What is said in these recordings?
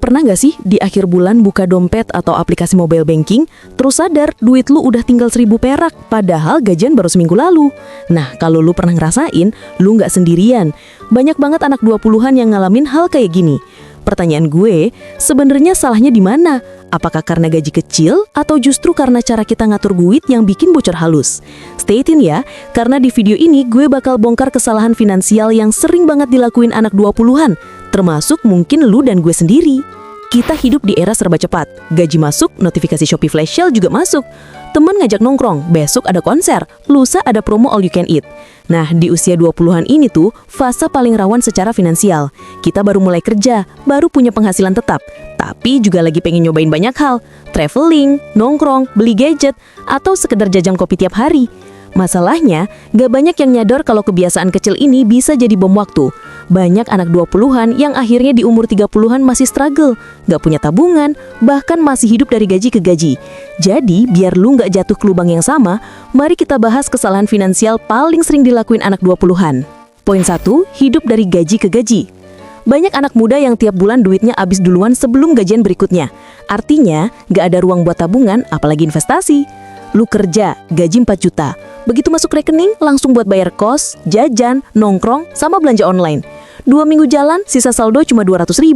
pernah nggak sih di akhir bulan buka dompet atau aplikasi mobile banking, terus sadar duit lu udah tinggal 1.000 perak, padahal gajian baru seminggu lalu? Nah, kalau lu pernah ngerasain, lu nggak sendirian. Banyak banget anak 20-an yang ngalamin hal kayak gini. Pertanyaan gue, sebenarnya salahnya di mana? Apakah karena gaji kecil atau justru karena cara kita ngatur duit yang bikin bocor halus? Stay tune ya, karena di video ini gue bakal bongkar kesalahan finansial yang sering banget dilakuin anak 20-an, termasuk mungkin lu dan gue sendiri. Kita hidup di era serba cepat. Gaji masuk, notifikasi Shopee Flash Sale juga masuk. Teman ngajak nongkrong, besok ada konser, lusa ada promo all you can eat. Nah, di usia 20-an ini tuh, fase paling rawan secara finansial. Kita baru mulai kerja, baru punya penghasilan tetap, tapi juga lagi pengen nyobain banyak hal. Traveling, nongkrong, beli gadget, atau sekedar jajan kopi tiap hari. Masalahnya, gak banyak yang nyadar kalau kebiasaan kecil ini bisa jadi bom waktu. Banyak anak 20-an yang akhirnya di umur 30-an masih struggle, gak punya tabungan, bahkan masih hidup dari gaji ke gaji. Jadi, biar lu gak jatuh ke lubang yang sama, mari kita bahas kesalahan finansial paling sering dilakuin anak 20-an. Poin 1, hidup dari gaji ke gaji. Banyak anak muda yang tiap bulan duitnya habis duluan sebelum gajian berikutnya. Artinya, gak ada ruang buat tabungan, apalagi investasi. Lu kerja, gaji 4 juta. Begitu masuk rekening, langsung buat bayar kos, jajan, nongkrong, sama belanja online. 2 minggu jalan, sisa saldo cuma 200.000.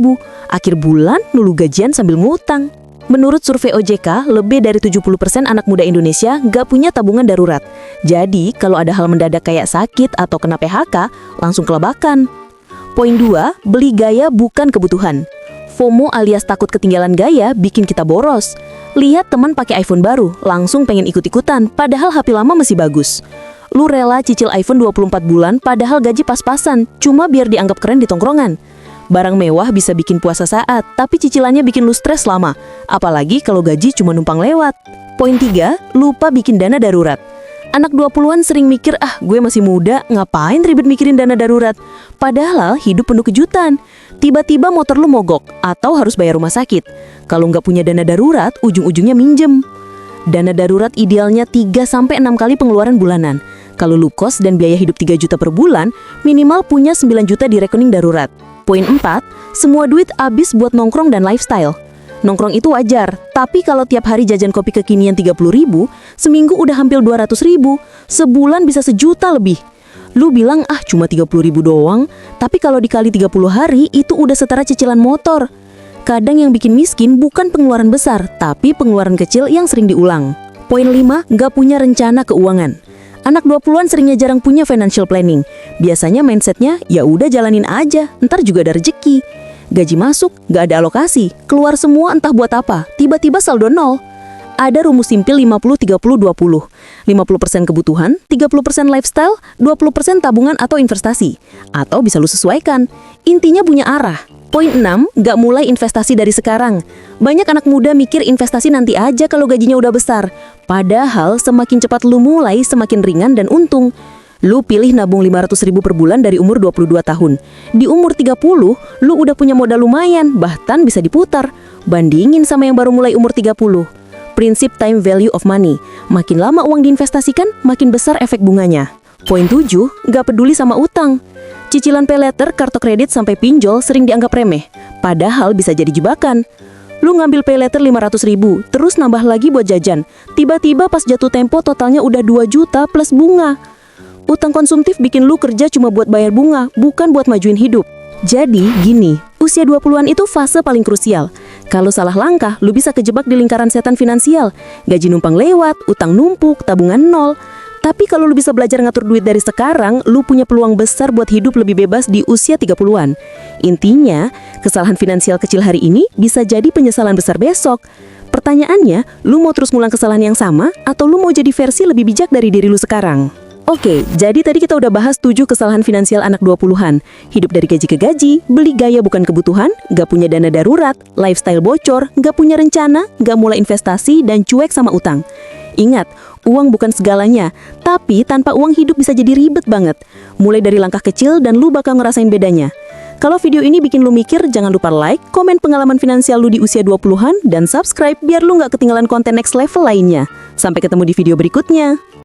Akhir bulan, nulu gajian sambil ngutang. Menurut survei OJK, lebih dari 70% anak muda Indonesia gak punya tabungan darurat. Jadi, kalau ada hal mendadak kayak sakit atau kena PHK, langsung kelabakan. Poin 2, beli gaya bukan kebutuhan. FOMO alias takut ketinggalan gaya bikin kita boros. Lihat teman pakai iPhone baru, langsung pengen ikut-ikutan, padahal HP lama masih bagus. Lu rela cicil iPhone 24 bulan, padahal gaji pas-pasan, cuma biar dianggap keren di tongkrongan. Barang mewah bisa bikin puasa saat, tapi cicilannya bikin lu stres lama. Apalagi kalau gaji cuma numpang lewat. Poin 3, lupa bikin dana darurat. Anak 20-an sering mikir, gue masih muda, ngapain ribet mikirin dana darurat? Padahal hidup penuh kejutan. Tiba-tiba motor lu mogok, atau harus bayar rumah sakit. Kalau nggak punya dana darurat, ujung-ujungnya minjem. Dana darurat idealnya 3-6 kali pengeluaran bulanan. Kalau lu kos dan biaya hidup 3 juta per bulan, minimal punya 9 juta di rekening darurat. Poin 4, semua duit habis buat nongkrong dan lifestyle. Nongkrong itu wajar, tapi kalau tiap hari jajan kopi kekinian 30.000, seminggu udah hampir 200.000, sebulan bisa 1 juta lebih. Lu bilang cuma 30.000 doang, tapi kalau dikali 30 hari itu udah setara cicilan motor. Kadang yang bikin miskin bukan pengeluaran besar, tapi pengeluaran kecil yang sering diulang. Poin 5, gak punya rencana keuangan. Anak 20-an seringnya jarang punya financial planning. Biasanya mindsetnya, ya udah jalanin aja, ntar juga ada rezeki. Gaji masuk, gak ada alokasi, keluar semua entah buat apa, tiba-tiba saldo nol. Ada rumus simpel 50-30-20. 50% kebutuhan, 30% lifestyle, 20% tabungan atau investasi. Atau bisa lu sesuaikan. Intinya punya arah. Poin 6, gak mulai investasi dari sekarang. Banyak anak muda mikir investasi nanti aja kalau gajinya udah besar. Padahal semakin cepat lu mulai, semakin ringan dan untung. Lu pilih nabung 500.000 per bulan dari umur 22 tahun. Di umur 30, lu udah punya modal lumayan, bahkan bisa diputar. Bandingin sama yang baru mulai umur 30. Prinsip time value of money. Makin lama uang diinvestasikan, makin besar efek bunganya. Poin 7, gak peduli sama utang. Cicilan paylater, kartu kredit sampai pinjol sering dianggap remeh. Padahal bisa jadi jebakan. Lu ngambil paylater 500.000, terus nambah lagi buat jajan. Tiba-tiba pas jatuh tempo totalnya udah 2 juta plus bunga. Utang konsumtif bikin lu kerja cuma buat bayar bunga, bukan buat majuin hidup. Jadi, gini, usia 20-an itu fase paling krusial. Kalau salah langkah, lu bisa kejebak di lingkaran setan finansial. Gaji numpang lewat, utang numpuk, tabungan nol. Tapi kalau lu bisa belajar ngatur duit dari sekarang, lu punya peluang besar buat hidup lebih bebas di usia 30-an. Intinya, kesalahan finansial kecil hari ini bisa jadi penyesalan besar besok. Pertanyaannya, lu mau terus ngulang kesalahan yang sama, atau lu mau jadi versi lebih bijak dari diri lu sekarang? Oke, jadi tadi kita udah bahas 7 kesalahan finansial anak 20-an. Hidup dari gaji ke gaji, beli gaya bukan kebutuhan, gak punya dana darurat, lifestyle bocor, gak punya rencana, gak mulai investasi, dan cuek sama utang. Ingat, uang bukan segalanya, tapi tanpa uang hidup bisa jadi ribet banget. Mulai dari langkah kecil dan lu bakal ngerasain bedanya. Kalau video ini bikin lu mikir, jangan lupa like, komen pengalaman finansial lu di usia 20-an, dan subscribe biar lu gak ketinggalan konten next level lainnya. Sampai ketemu di video berikutnya.